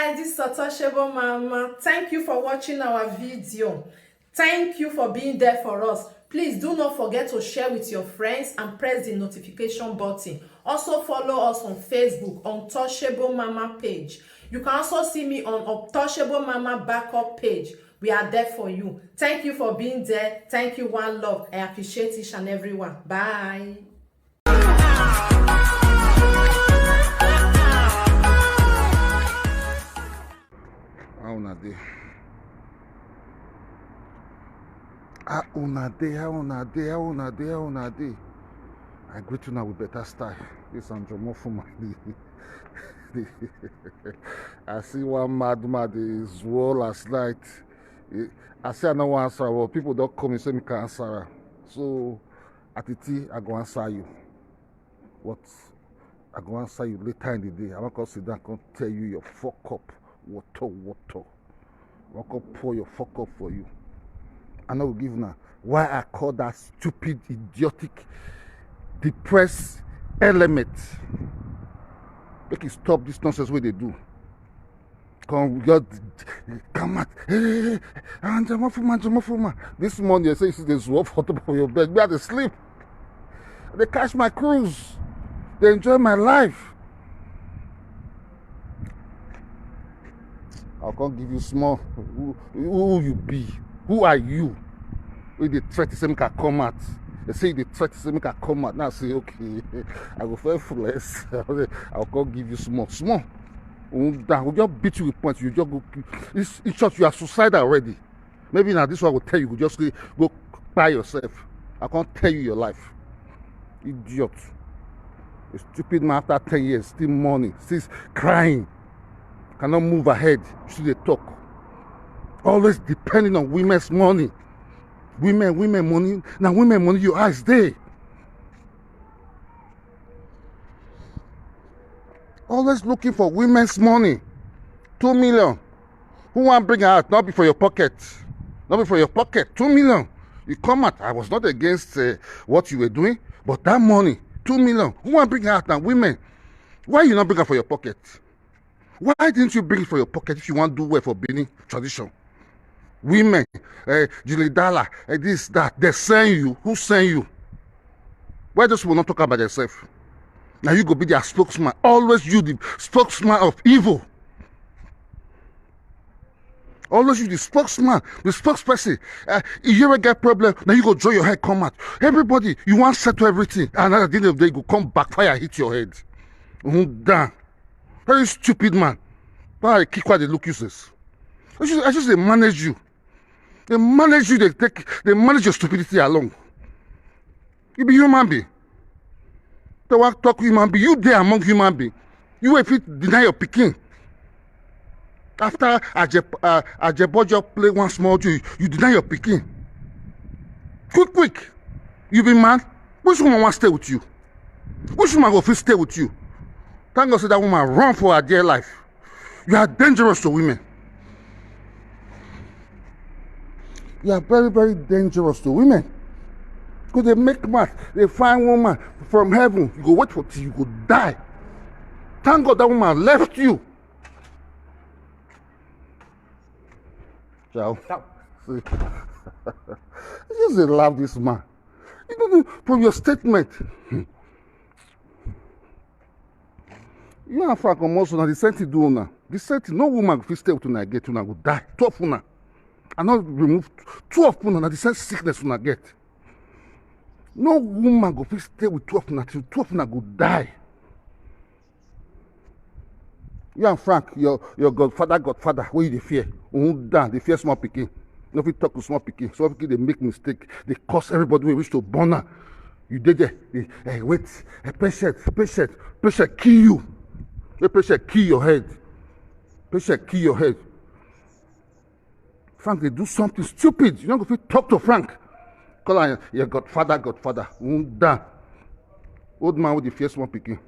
guys, this is Untouchable Mama. Thank you for watching our video. Thank you for being there for us. Please do not forget to share with your friends and press the notification button. Also follow us on Facebook, Untouchable Mama page. You can also see me on Untouchable Mama backup page. We are there for you. Thank you for being there. Thank you, one love. I appreciate each and everyone. Bye. How una dey? How una dey? I greet you now with better style. This is Omofuma. I see one mad is war last night. I say I no wan answer, but people don't come and say me can answer her. So Atiti, I go answer you. What? I go answer you later in the day. I'm not gonna sit down and tell you your fuck up. Water. I'm gonna pour your fuck up for you. I know give now why I call that stupid, idiotic, depressed element. Make it stop this nonsense what they do. Come out. Hey, Omofuma. This morning they say you see this wolf hot up for your bed. Me at the sleep. They catch my cruise. They enjoy my life. I can't give you small. Who you be? Who are you? When they try to say me can come out. They say they try to say me can come out. Now I say okay. I go for less. I'll can't give you small. We just beat you with points. You just go. In short, you are suicidal already. Maybe now this one will tell you. You just go by yourself. I can't tell you your life. Idiot. A stupid man after 10 years, still mourning, still crying. Cannot move ahead. Should they talk? Always depending on women's money. Women money. Now women money, your eyes there. Always looking for women's money. 2 million. Who want bring her out? Not be for your pocket. 2 million. You come out. I was not against what you were doing, but that money, 2 million. Who want bring her out now? Women. Why you not bring her for your pocket? Why didn't you bring it for your pocket if you want to do well for Benin tradition? Women, Julie Dalla, this, that, they send you. Who send you? Why those people not talk about themselves? Now you go be their spokesman. Always you the spokesman of evil. Always you the spokesman, the spokesperson. If you ever get problem, now you go draw your head, come out. Everybody, you want to settle everything. And at the end of the day, you go come backfire, hit your head. Damn. Very stupid man. But I kick why they look useless. I just they manage you. They manage you, they manage your stupidity along. You be human being. They want to talk human being. You there among human being. You if you deny your picking. After Ajebojo play one small joke, you deny your picking. Quick. You be man. Which woman want to stay with you? Which woman go fit stay with you? Thank God say that woman run for her dear life. You are dangerous to women. You are very, very dangerous to women. Because they make math. They find woman from heaven. You go wait for till you go die. Thank God that woman left you. Ciao. See. I just love this man. You know, from your statement. You and Frank almost now the same thing do now. The same thing, no woman will stay with you and get you will die. 12 una. And not remove 12 una now the same sickness una get. No woman go stay with 12 una till 12 una go die. You and Frank, your godfather, where you the fear? Down, they fear small picking. No fit talk to small picking. Small picking they make mistake. They cause everybody we wish to burn her. You did there. Wait, patient, kill you. The patient kill your head. Frank, they do something stupid. You don't go to talk to Frank. Call her your godfather. Down. Old man with the fierce one picking.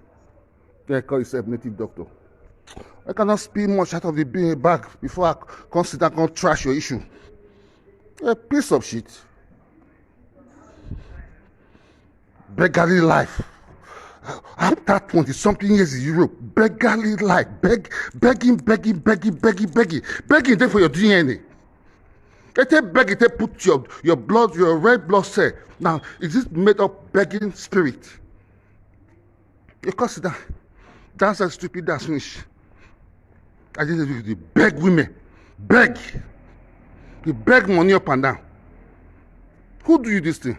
They call himself native doctor. I cannot speak much out of the bag before I consider going to trash your issue. A piece of shit. Beggarly life. after 20-something years in Europe, beggarly life, begging there for your DNA. They take begging, they put your blood, your red blood cell. Now, is this made up begging spirit? You consider that's a stupid, that's finish. I just they beg women, beg. You beg money up and down. Who do you this thing?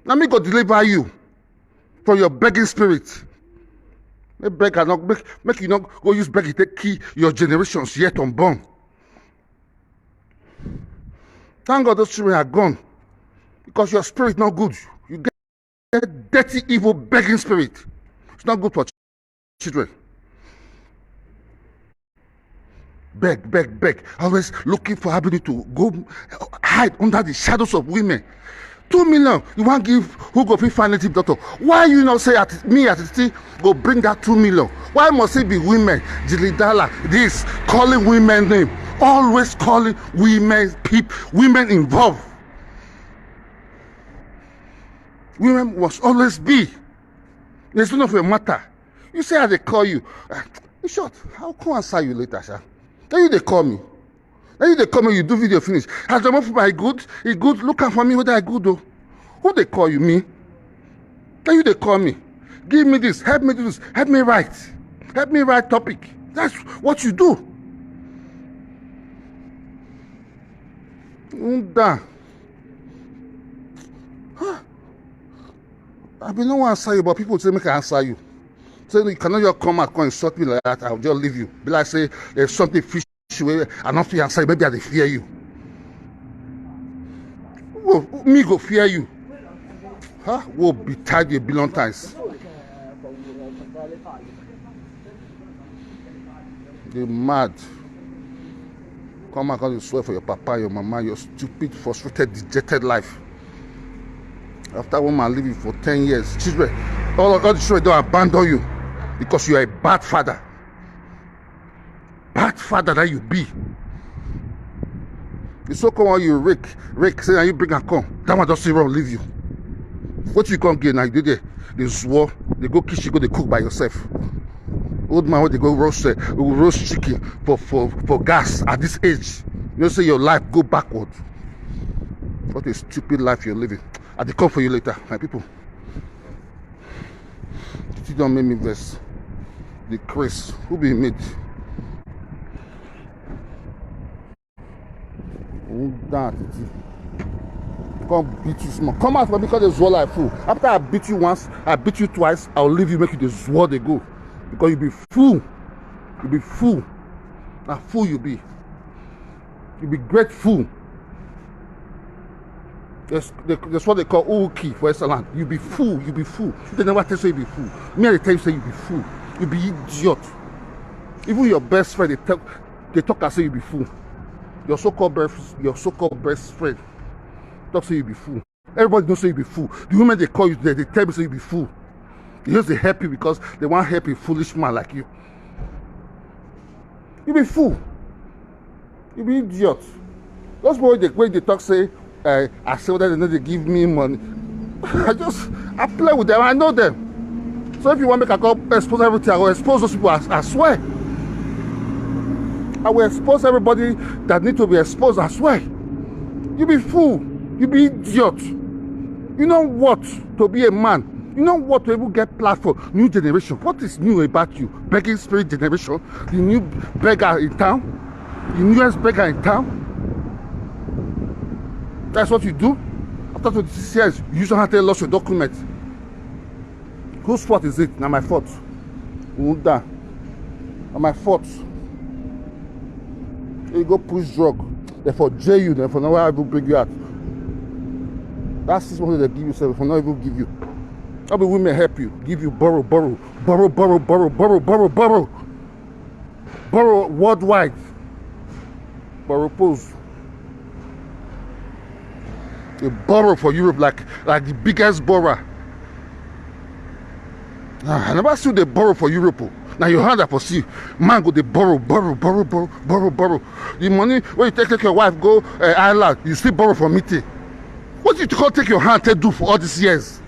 Now me go deliver you from your begging spirit. Make beg and not make you not go use begging take key your generations yet unborn. Thank God those children are gone because your spirit not good. You get dirty, evil, begging spirit. It's not good for children. Beg. Always looking for ability to go hide under the shadows of women. 2 million, you want to give who go fit find native doctor? Why you not say at me Atiti go bring that 2 million? Why must it be women? Jilidala, this calling women name, always calling women women involved. Women must always be. There's none of a matter. You say how they call you. In short, I'll come answer you later, sir. Then you they call me. Then you they call me, you do video finish. Has the Omofuma good? He good. Look out for me whether I good though. Who they call you? Me? Then you they call me. Give me this, help me do this, help me write. Help me write topic. That's what you do. I mean, no one answer you, but people say make I answer you. So you cannot just come and insult me like that. I'll just leave you. Be like say there's something fishy where I don't fear answer you. Maybe I fear you. Well, me go fear you. Huh? We'll be tired a billion times. You're mad. Come and come to swear for your papa, your mama, your stupid, frustrated, dejected life. After one man living for 10 years, children, all the children don't abandon you because you are a bad father. Bad father that you be. The so-called one you rake, say, and you bring and come. That one just say wrong, leave you. What you can't get now, you do there. They swore, they go kitchen, go they cook by yourself. Old man, when they go roast chicken for gas at this age, you know, say your life go backward. What a stupid life you're living. I will come for you later, my people. You don't make me vex. The Chris, who be made? That come beat you small. Come out for me because they swore like fool. After I beat you once, I beat you twice, I'll leave you, make you the swore they go. Because you be fool. You be fool. A fool you be. You be great fool. That's what they call Uki for Western. You be fool. You be fool. They never tell you you be fool. Me at the time say you be fool. You be idiot. Even your best friend, they talk and say you be fool. Your so-called best friend talk say you be fool. Everybody knows say you be fool. The women they call you, they tell me say you be fool. They just they help you because they want to help a foolish man like you. You be fool. You be idiot. Those boys they talk say, I say that they know they give me money. I play with them. I know them. So if you want to make a call, expose everything, I will expose those people. I swear. I will expose everybody that need to be exposed. I swear. You be fool. You be idiot. You know what to be a man. You know what to even get platform. New generation. What is new about you? Begging spirit generation. The new beggar in town. The newest beggar in town. That's what you do. After 26 years, you usually have to lost your document. Whose fault is it? Now my fault. Now my fault. You go push drug. Therefore jail you. Therefore now I will bring you out. That's 6 months they give you. Therefore now I will give you. How will women help you? Give you borrow worldwide. Borrow pose. They borrow for Europe like the biggest borrower. I never see they borrow for Europe. Now you heard that for see. Man go they borrow. The money when you take your wife go Ireland, you still borrow for meeting. What did you call take your hand to do for all these years?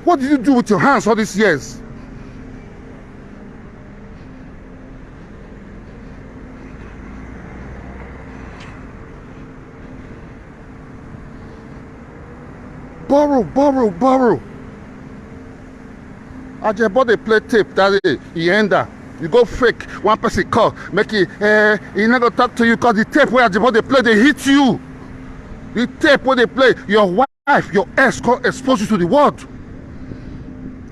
What did you do with your hands all these years? Borrow. I just bought a play tape that day. He end up. You go fake. One person call. Make it, he never talk to you because the tape where I just bought the play, they hit you. The tape where they play, your wife, your ex, got exposed you to the world.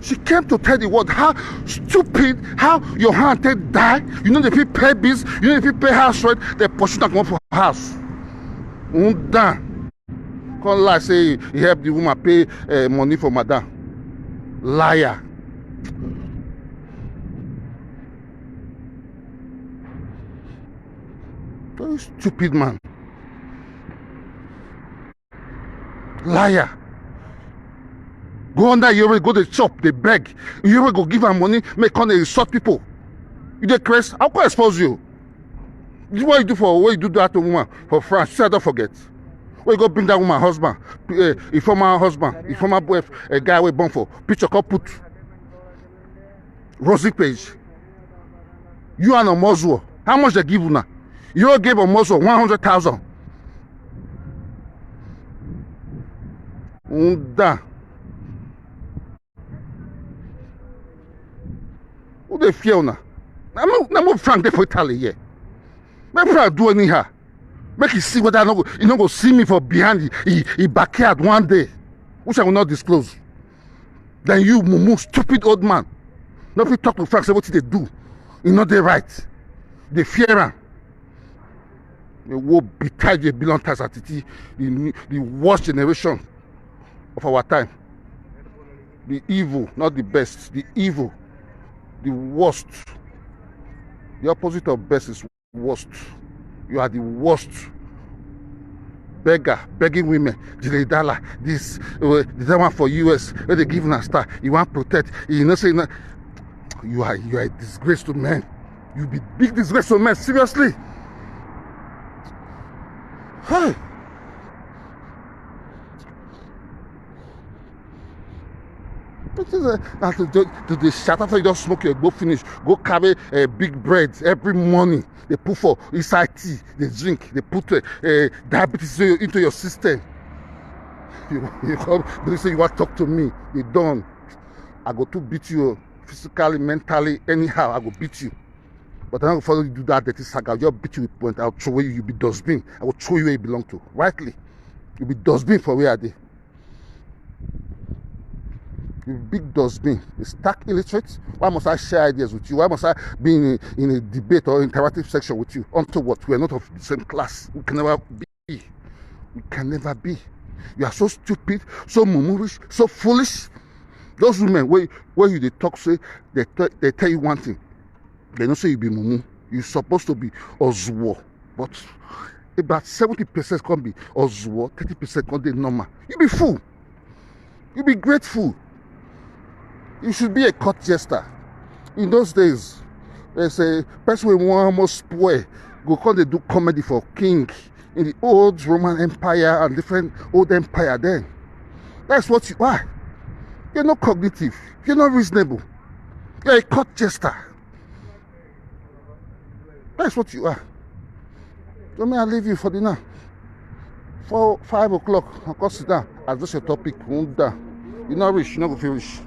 She came to tell the world how stupid, how your hand take die. You know if you pay bills, you know if you pay house rent, they push you not come for house. Done. Come lie, say he help the woman pay money for madam. Liar. Very stupid man. Liar. Go under, you already go to the shop, they beg. You already go give her money, make on they insult people. You dey crazy? How can I expose you? This is what you do for what you do that to woman for France. She said, don't forget. Where you go bring that woman husband, a former husband, a former wife, a guy we born for. Picture called put Rosie page. You and a Moswo. How much they give you now? You gave a Moswo 100,000. Who they fear now? I'm not Frank there for Italy here. Make Frank do anyhow. Make you see whether you not go see me for behind the backyard one day, which I will not disclose. Then you, mumu, stupid old man. Nobody talk to Frank, say what they do. You know they right. They fear him. They will be tied, they belong to Atiti, the worst generation of our time. The evil, not the best. The evil, the worst. The opposite of best is worst. You are the worst. Beggar, begging women, $1, this one for US, where they give a star, you want to protect, you know, saying you are a disgrace to men. You be big disgrace to men, seriously. Hey. To the shut after you just smoke your go finish, go carry a big bread every morning. They put for inside tea, they drink, they put diabetes into your system. You come, they say you want to talk to me. They don't. I go to beat you physically, mentally, anyhow. I go beat you. But I'm not follow you do that dirty saga. I'll just beat you with point. I'll throw you. You be dustbin. I will throw you where you belong to. Rightly, you be dustbin for where are they? You big dustbin. You stark illiterate. Why must I share ideas with you? Why must I be in a debate or interactive section with you? Unto what? We are not of the same class. We can never be. We can never be. You are so stupid, so mumurish, so foolish. Those women where you they talk say they tell you one thing. They don't say you be mumu. You're supposed to be Ozwo. But about 70% can be Ozwo, 30% can be normal. You be fool. You be grateful. You should be a court jester. In those days, there's a person who almost spoil. Go call they do comedy for king in the old Roman Empire and different old empire then. That's what you are. You're not cognitive. You're not reasonable. You're a court jester. That's what you are. So may I leave you for dinner? 5 o'clock. I'll go sit down. I'll just your topic. You're not rich. You're not going to feel rich.